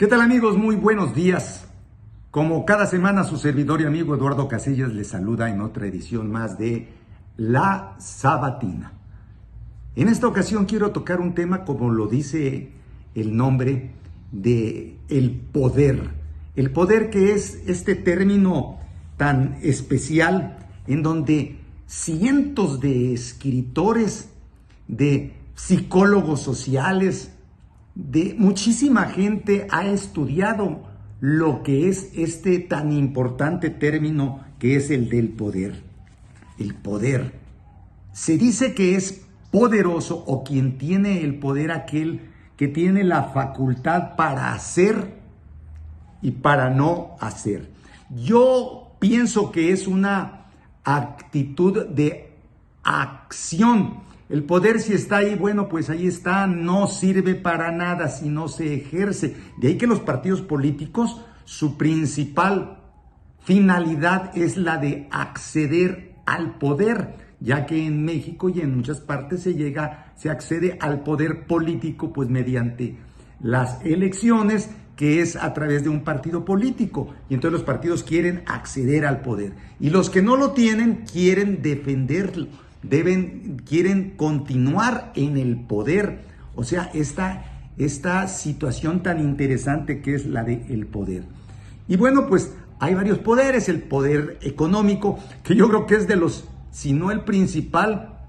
¿Qué tal, amigos? Muy buenos días. Como cada semana, su servidor y amigo Eduardo Casillas les saluda en otra edición más de La Sabatina. En esta ocasión quiero tocar un tema, como lo dice el nombre, de el poder. El poder, que es este término tan especial en donde cientos de escritores, de psicólogos sociales, de muchísima gente ha estudiado lo que es este tan importante término que es el del poder. El poder. Se dice que es poderoso, o quien tiene el poder, aquel que tiene la facultad para hacer y para no hacer. Yo pienso que es una actitud de acción. El poder, si está ahí, bueno, pues ahí está, no sirve para nada si no se ejerce. De ahí que los partidos políticos, su principal finalidad es la de acceder al poder, ya que en México y en muchas partes se accede al poder político pues mediante las elecciones, que es a través de un partido político, y entonces los partidos quieren acceder al poder, y los que no lo tienen quieren defenderlo, quieren continuar en el poder. O sea, esta situación tan interesante que es la del poder. Y bueno, pues hay varios poderes. El poder económico, que yo creo que es de los, si no el principal,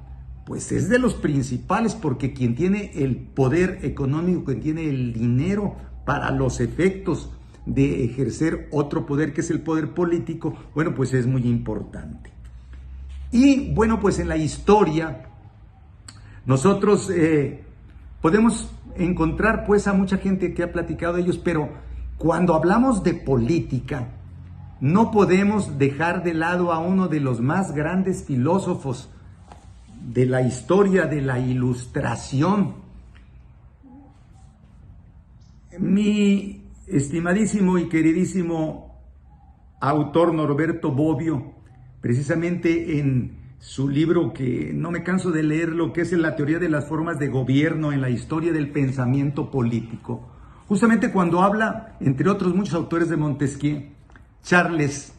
pues es de los principales, porque quien tiene el poder económico, quien tiene el dinero para los efectos de ejercer otro poder, que es el poder político, bueno, pues es muy importante. Y bueno, pues en la historia nosotros podemos encontrar pues a mucha gente que ha platicado de ellos, pero cuando hablamos de política no podemos dejar de lado a uno de los más grandes filósofos de la historia de la Ilustración. Mi estimadísimo y queridísimo autor Norberto Bobbio, precisamente en su libro, que no me canso de leerlo, que es La teoría de las formas de gobierno en la historia del pensamiento político, justamente cuando habla, entre otros muchos autores, de Montesquieu, Charles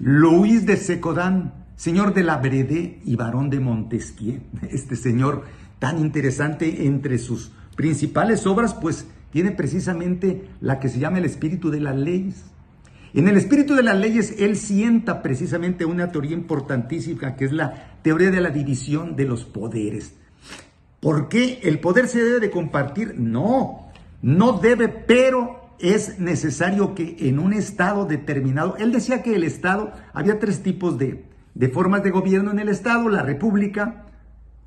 Louis de Secodan, señor de la Brédé y barón de Montesquieu. Este señor tan interesante, entre sus principales obras pues tiene precisamente la que se llama El espíritu de las leyes. En el espíritu de las leyes, él sienta precisamente una teoría importantísima, que es la teoría de la división de los poderes. ¿Por qué el poder se debe de compartir? No debe, pero es necesario que en un estado determinado, él decía que el estado, había tres tipos de formas de gobierno en el estado: la república,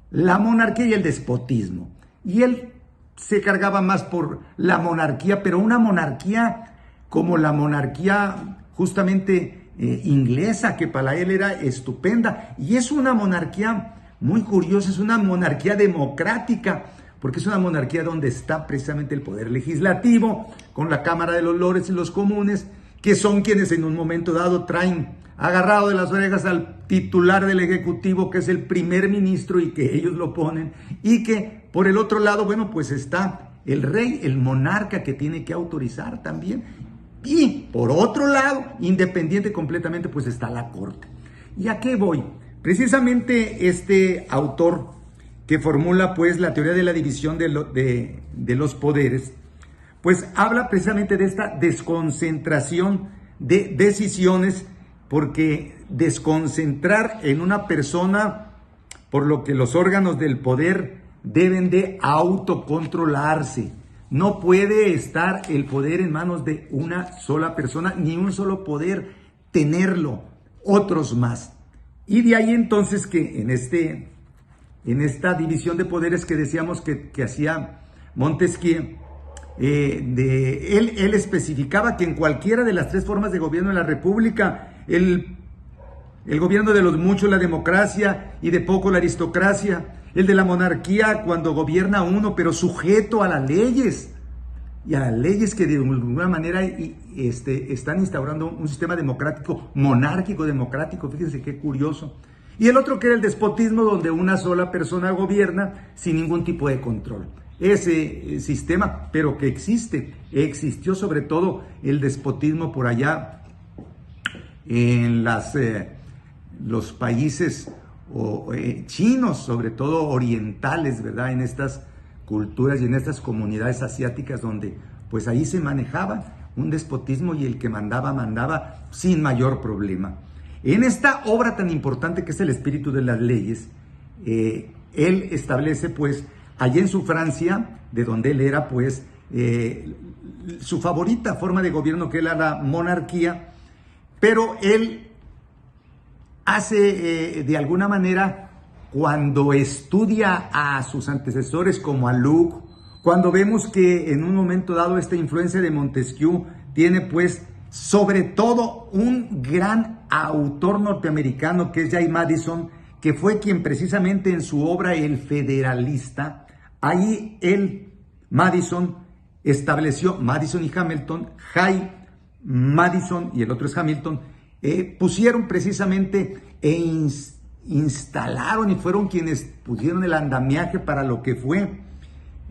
la monarquía y el despotismo. Y él se cargaba más por la monarquía, pero una monarquía como la monarquía justamente inglesa, que para él era estupenda. Y es una monarquía muy curiosa, es una monarquía democrática, porque es una monarquía donde está precisamente el poder legislativo, con la Cámara de los Lores y los Comunes, que son quienes en un momento dado traen agarrado de las orejas al titular del Ejecutivo, que es el primer ministro, y que ellos lo ponen, y que por el otro lado, bueno, pues está el rey, el monarca, que tiene que autorizar también. Y por otro lado, independiente completamente, pues está la corte. ¿Y a qué voy? Precisamente este autor que formula pues la teoría de la división de los poderes, pues habla precisamente de esta desconcentración de decisiones, porque desconcentrar en una persona, por lo que los órganos del poder deben de autocontrolarse. No puede estar el poder en manos de una sola persona, ni un solo poder tenerlo, otros más. Y de ahí entonces que en esta división de poderes que decíamos que hacía Montesquieu, él especificaba que en cualquiera de las tres formas de gobierno de la república, el gobierno de los muchos, la democracia, y de poco, la aristocracia; el de la monarquía, cuando gobierna uno, pero sujeto a las leyes, y a las leyes que de alguna manera están instaurando un sistema democrático, monárquico democrático. Fíjense qué curioso. Y el otro, que era el despotismo, donde una sola persona gobierna sin ningún tipo de control. ese sistema, pero que existió sobre todo el despotismo por allá en los países chinos, sobre todo orientales, ¿verdad? En estas culturas y en estas comunidades asiáticas donde pues ahí se manejaba un despotismo y el que mandaba sin mayor problema. En esta obra tan importante que es El espíritu de las leyes, él establece pues allá en su Francia, de donde él era pues su favorita forma de gobierno, que era la monarquía, pero él hace de alguna manera, cuando estudia a sus antecesores como a Luc, cuando vemos que en un momento dado esta influencia de Montesquieu tiene pues sobre todo un gran autor norteamericano que es James Madison, que fue quien precisamente en su obra El Federalista, ahí Madison estableció, Madison y Hamilton, Madison y el otro es Hamilton, pusieron precisamente instalaron y fueron quienes pusieron el andamiaje para lo que fue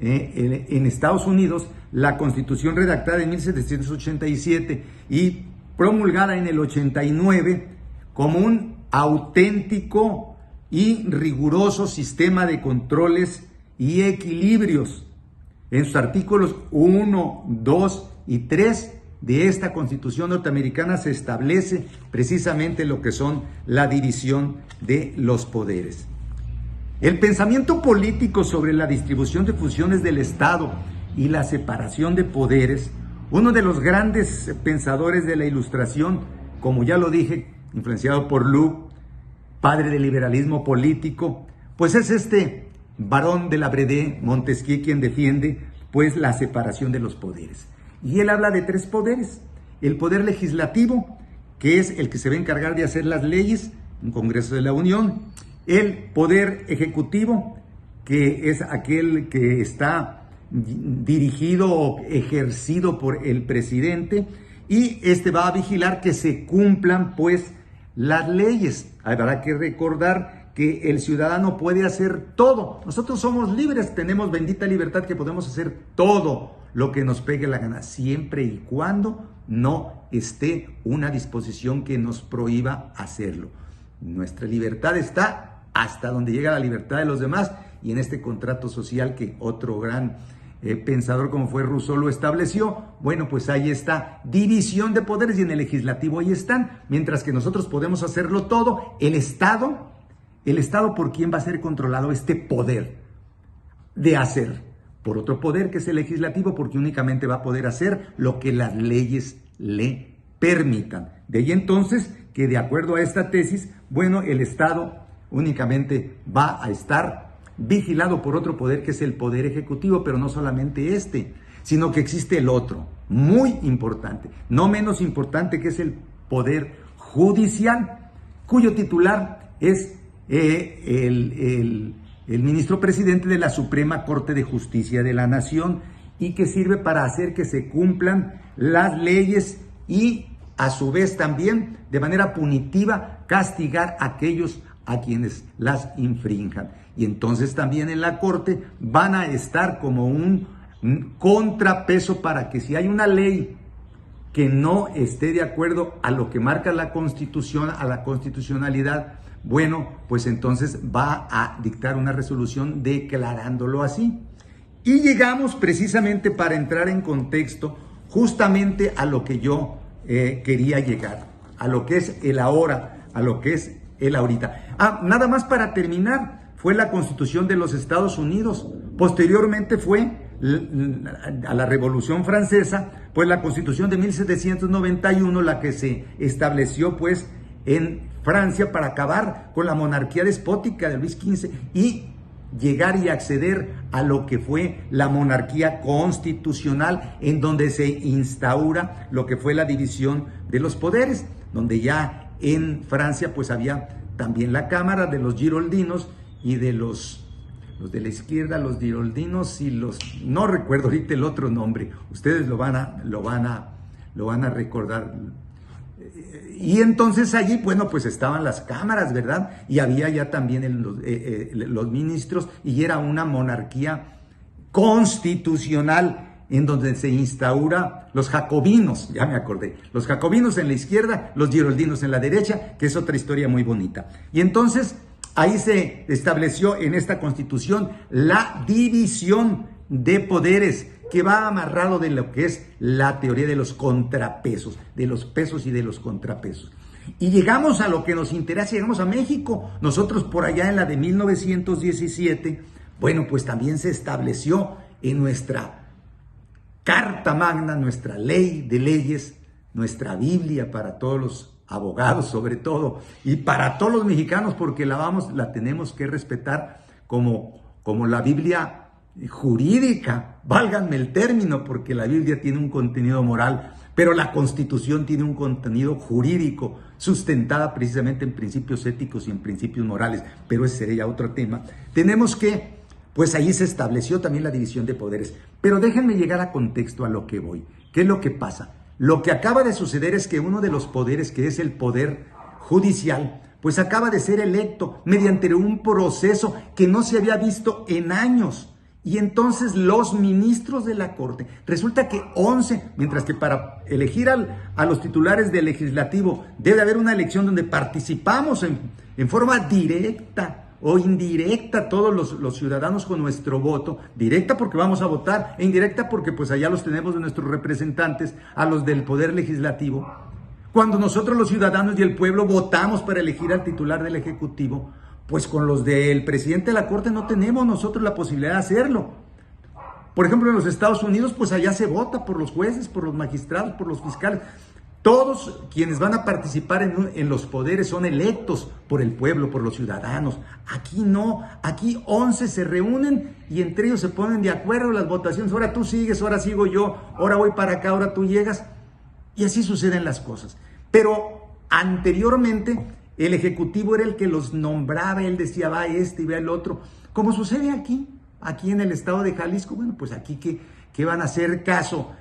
en Estados Unidos la Constitución redactada en 1787 y promulgada en el 89 como un auténtico y riguroso sistema de controles y equilibrios. En sus artículos 1, 2 y 3 de esta Constitución norteamericana se establece precisamente lo que son la división de los poderes. El pensamiento político sobre la distribución de funciones del Estado y la separación de poderes, uno de los grandes pensadores de la Ilustración, como ya lo dije, influenciado por Luc, padre del liberalismo político, pues es este Barón de la Brede, Montesquieu, quien defiende pues la separación de los poderes. Y él habla de tres poderes: el poder legislativo, que es el que se va a encargar de hacer las leyes, un Congreso de la Unión; el poder ejecutivo, que es aquel que está dirigido o ejercido por el presidente, y este va a vigilar que se cumplan pues las leyes. Habrá que recordar que el ciudadano puede hacer todo. Nosotros somos libres, tenemos bendita libertad que podemos hacer todo lo que nos pegue la gana, siempre y cuando no esté una disposición que nos prohíba hacerlo. Nuestra libertad está hasta donde llega la libertad de los demás, y en este contrato social que otro gran pensador como fue Rousseau lo estableció, bueno, pues ahí está, división de poderes, y en el legislativo ahí están, mientras que nosotros podemos hacerlo todo. El Estado, ¿por quién va a ser controlado este poder de hacer? Por otro poder, que es el legislativo, porque únicamente va a poder hacer lo que las leyes le permitan. De ahí entonces que, de acuerdo a esta tesis, bueno, el Estado únicamente va a estar vigilado por otro poder, que es el poder ejecutivo, pero no solamente este, sino que existe el otro, muy importante, no menos importante, que es el poder judicial, cuyo titular es el ministro presidente de la Suprema Corte de Justicia de la Nación, y que sirve para hacer que se cumplan las leyes y a su vez también de manera punitiva castigar a aquellos a quienes las infrinjan. Y entonces también en la Corte van a estar como un contrapeso para que si hay una ley que no esté de acuerdo a lo que marca la Constitución, a la constitucionalidad, bueno, pues entonces va a dictar una resolución declarándolo así. Y llegamos precisamente, para entrar en contexto, justamente a lo que yo quería llegar, a lo que es el ahora, a lo que es el ahorita. Nada más para terminar, fue la Constitución de los Estados Unidos. Posteriormente fue a la Revolución Francesa, pues la Constitución de 1791, la que se estableció pues en Francia para acabar con la monarquía despótica de Luis XV y llegar y acceder a lo que fue la monarquía constitucional, en donde se instaura lo que fue la división de los poderes, donde ya en Francia pues había también la Cámara de los Giroldinos y de los de la izquierda, los Giroldinos y los, no recuerdo ahorita el otro nombre, ustedes lo van a recordar. Y entonces allí, bueno, pues estaban las cámaras, ¿verdad? Y había ya también los ministros, y era una monarquía constitucional en donde se instaura los jacobinos, ya me acordé, los jacobinos en la izquierda, los giroldinos en la derecha, que es otra historia muy bonita. Y entonces ahí se estableció en esta constitución la división de poderes, que va amarrado de lo que es la teoría de los contrapesos, de los pesos y de los contrapesos. Y llegamos a lo que nos interesa, llegamos a México. Nosotros por allá en la de 1917, bueno, pues también se estableció en nuestra Carta Magna, nuestra ley de leyes, nuestra Biblia para todos los abogados sobre todo, y para todos los mexicanos, porque la tenemos que respetar como la Biblia jurídica, válganme el término, porque la Biblia tiene un contenido moral, pero la Constitución tiene un contenido jurídico, sustentada precisamente en principios éticos y en principios morales, pero ese sería otro tema. Tenemos que, pues ahí se estableció también la división de poderes, pero déjenme llegar a contexto a lo que voy. ¿Qué es lo que pasa? Lo que acaba de suceder es que uno de los poderes, que es el poder judicial, pues acaba de ser electo mediante un proceso que no se había visto en años. Y entonces los ministros de la Corte, resulta que 11, mientras que para elegir a los titulares del legislativo debe haber una elección donde participamos en forma directa o indirecta todos los ciudadanos con nuestro voto, directa porque vamos a votar e indirecta porque pues allá los tenemos de nuestros representantes, a los del Poder Legislativo. Cuando nosotros los ciudadanos y el pueblo votamos para elegir al titular del Ejecutivo, pues con los del presidente de la Corte no tenemos nosotros la posibilidad de hacerlo. Por ejemplo, en los Estados Unidos, pues allá se vota por los jueces, por los magistrados, por los fiscales. Todos quienes van a participar en los poderes son electos por el pueblo, por los ciudadanos. Aquí no, aquí 11 se reúnen y entre ellos se ponen de acuerdo las votaciones. Ahora tú sigues, ahora sigo yo, ahora voy para acá, ahora tú llegas. Y así suceden las cosas. Pero anteriormente el Ejecutivo era el que los nombraba, él decía va este y va el otro. Como sucede aquí en el estado de Jalisco, bueno, pues aquí que van a hacer caso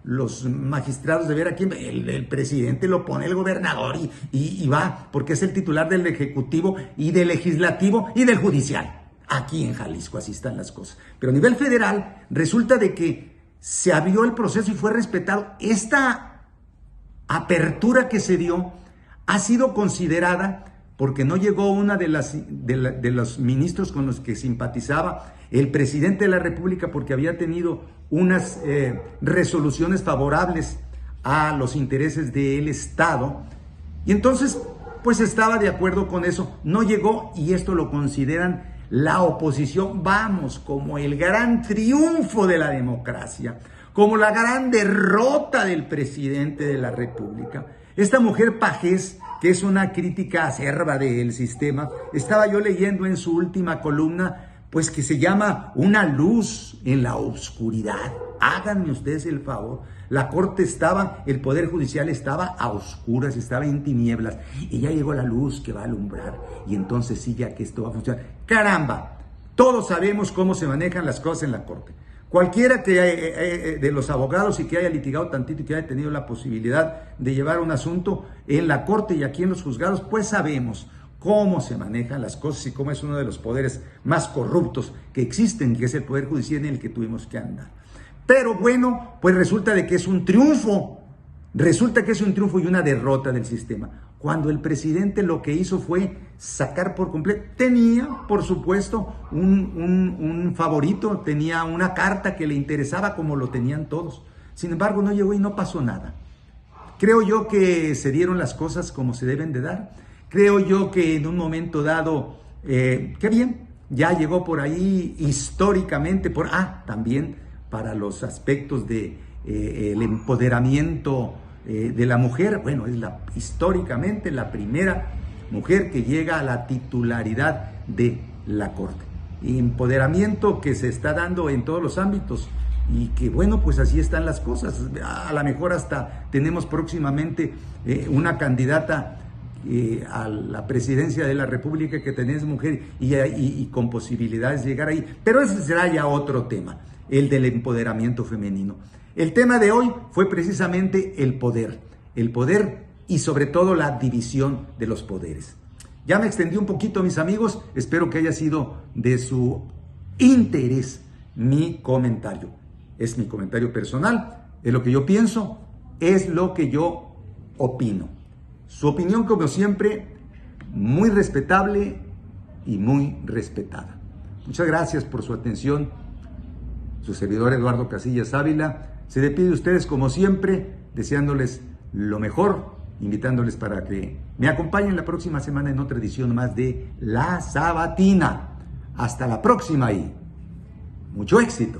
los magistrados de ver a quién, el presidente lo pone el gobernador y va, porque es el titular del Ejecutivo y del Legislativo y del Judicial. Aquí en Jalisco así están las cosas. Pero a nivel federal resulta de que se abrió el proceso y fue respetado. Esta apertura que se dio ha sido considerada porque no llegó una de los ministros con los que simpatizaba el presidente de la República, porque había tenido unas resoluciones favorables a los intereses del Estado, y entonces pues estaba de acuerdo con eso, no llegó, y esto lo consideran la oposición, vamos, como el gran triunfo de la democracia, como la gran derrota del presidente de la República. Esta mujer Pajés, que es una crítica acerba del sistema, estaba yo leyendo en su última columna, pues que se llama Una luz en la oscuridad. Háganme ustedes el favor. La Corte estaba, el Poder Judicial estaba a oscuras, estaba en tinieblas, y ya llegó la luz que va a alumbrar, y entonces sí, ya que esto va a funcionar. ¡Caramba! Todos sabemos cómo se manejan las cosas en la Corte. Cualquiera que de los abogados y que haya litigado tantito y que haya tenido la posibilidad de llevar un asunto en la Corte y aquí en los juzgados, pues sabemos cómo se manejan las cosas y cómo es uno de los poderes más corruptos que existen, que es el Poder Judicial en el que tuvimos que andar. Pero bueno, pues resulta de que es un triunfo, y una derrota del sistema. Cuando el presidente lo que hizo fue sacar por completo, tenía por supuesto un favorito, tenía una carta que le interesaba como lo tenían todos. Sin embargo, no llegó y no pasó nada. Creo yo que se dieron las cosas como se deben de dar. Creo yo que en un momento dado, qué bien, ya llegó por ahí históricamente, también para los aspectos de el empoderamiento de la mujer. Bueno, es históricamente la primera mujer que llega a la titularidad de la Corte. Empoderamiento que se está dando en todos los ámbitos y que bueno, pues así están las cosas. A lo mejor hasta tenemos próximamente una candidata a la presidencia de la República que tenés mujer y con posibilidades de llegar ahí. Pero ese será ya otro tema, el del empoderamiento femenino. El tema de hoy fue precisamente el poder y sobre todo la división de los poderes. Ya me extendí un poquito, mis amigos, espero que haya sido de su interés mi comentario. Es mi comentario personal, es lo que yo pienso, es lo que yo opino. Su opinión, como siempre, muy respetable y muy respetada. Muchas gracias por su atención. Su servidor Eduardo Casillas Ávila se despide de ustedes como siempre, deseándoles lo mejor, invitándoles para que me acompañen la próxima semana en otra edición más de La Sabatina. Hasta la próxima y mucho éxito.